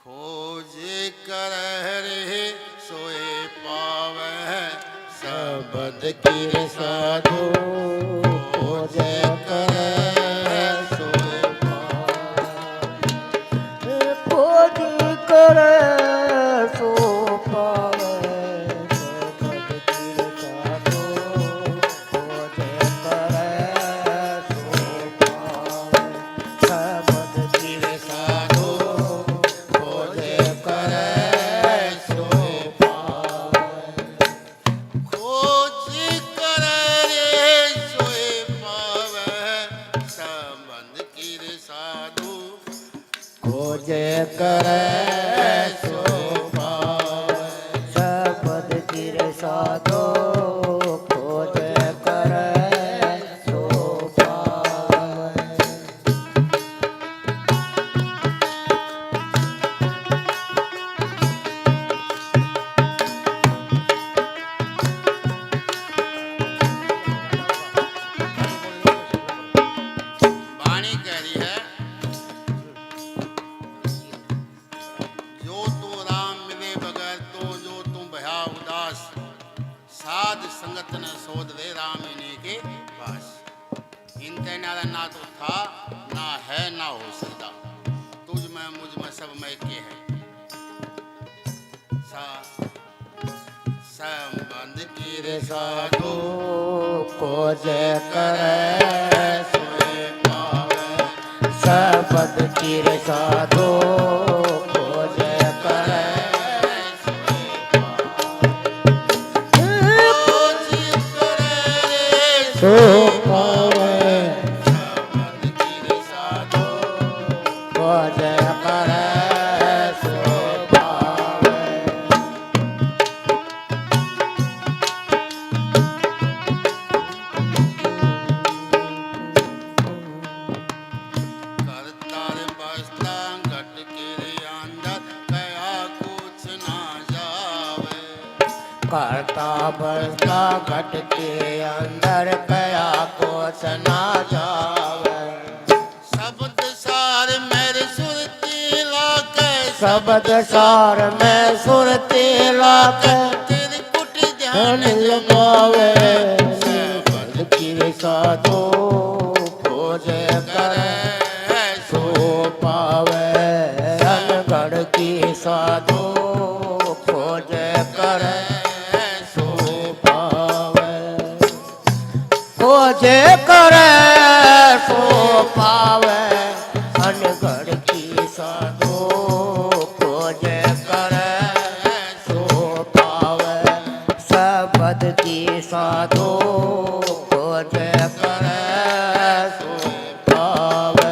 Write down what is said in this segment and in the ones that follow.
खोज कर रे सोए पावे सबद कीर साधु खोज कर सोए पावे खोज कर सो पावे सबद कीर साधु खोज कर सो पावे सबद कीर साधु खोज कर सोए पावे खोज कर रे सोए पावे सबद कीर साधु खोज कर सो पावे सबद कीर साधु खोज कर सो पावे वाणी कह रही है जो तू राम मिले बगैर तो जो तू भया उदास साध संगत न सोध रे राम इन्हीं के पास इनते नारा ना तो था ना है ना हो सकता तुझ में मुझ में सब में के है सा संबंध की रे साधु खोज कर सोए पावे सबद कीर साधु खोज कर खोज करे सो पावे सबद की रे साधु खोज कर सो पावे करतार बसता घट के रे अंदर कया कुछ ना जावे करता बसता घट के अंदर कया कुछ ना जावे शब्द सार मेरे सुरती लाके शब्द सार में सुरती लाके तेरे कुट ध्यान धन लगावे सबद कीर साधु खोज कर सो पावे अनगढ़ की साधु खोज कर सो पावे खोज कर सो पावे अनगढ़ की साधु खोज कर सो पावे सबद की साधु खोज कर सो पावे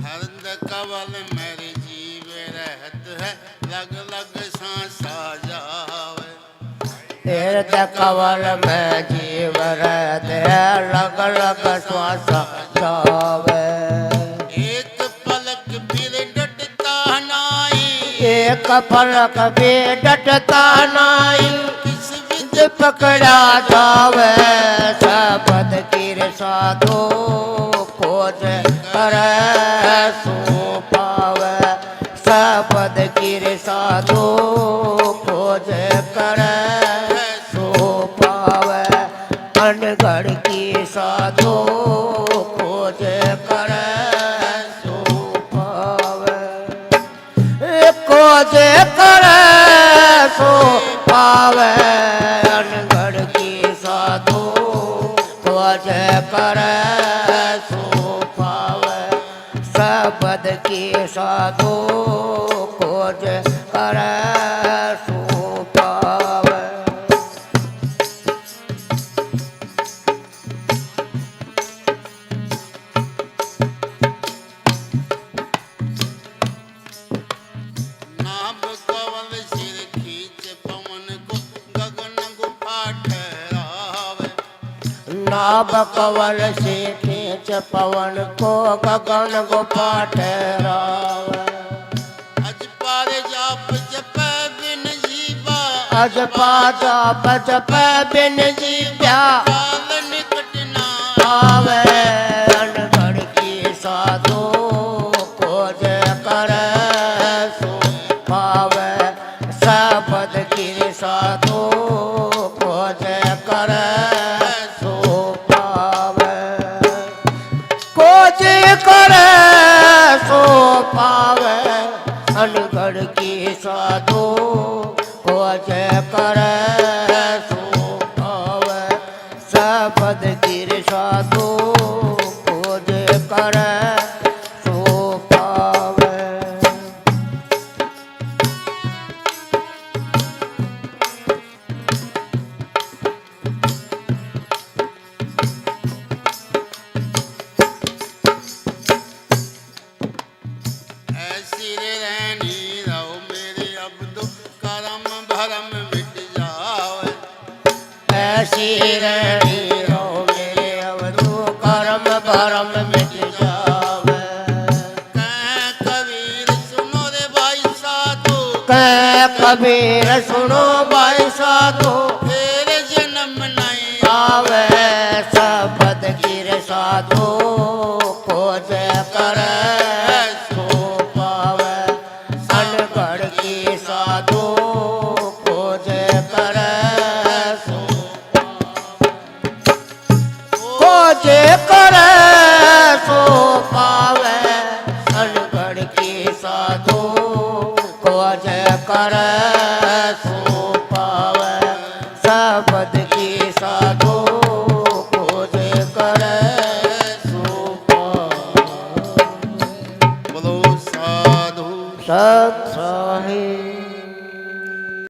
हरद कवल मेरे जीव रहत है लग लग सांसा जावे तीर्थ कवल में जीव रहते लग लग श्वास जावे एक पलक फिर डटता नाई एक पलक भी डटता नहीं किस विध विद पकड़ा जावे सबद कीर साधु खोज कर सो पावे सबद कीर साधु खोज कर सो पावे अनगढ़ की साधु खोज कर सो पावे खोज कर सो पावे अनगढ़ की साधु खोज कर सो पावे सबद की साधु खोज कर सो पावे नाभ कवल सिर खींच पवन को गगन गुफा ठहरावे नाभ कवल से खींच पवन को गगन गुफा ठहरावे पज पाजा पज पै बिन जीव्या काल निकट ना आवे अनगढ़ की साधु को जय करे सो पावे सबद की साधु को जय करे सो पावे को जय करे सो पावे अनगढ़ की साधु को जय करे सो पावे सबद गिर साधु को जय करे सो पावे ऐसी रे रहनी रहो मेरे अब्दु करम भरम मिट जावे ऐसी रहनी रो मेरे अवधु कर्म भरम मिट जावे कह कबीर सुनो रे भाई साधु कह कबीर सुनो भाई साधु फिर जन्म नहीं आवे सबद गिर साधु को जय करे सो पावे अनगढ़ की साधु को जय करे सो को जय करे सो पावे अनगढ़ की साधु को जय करे सो पावे सबद की साधु को जय करे सो पावे बोलो साधु सत साहिब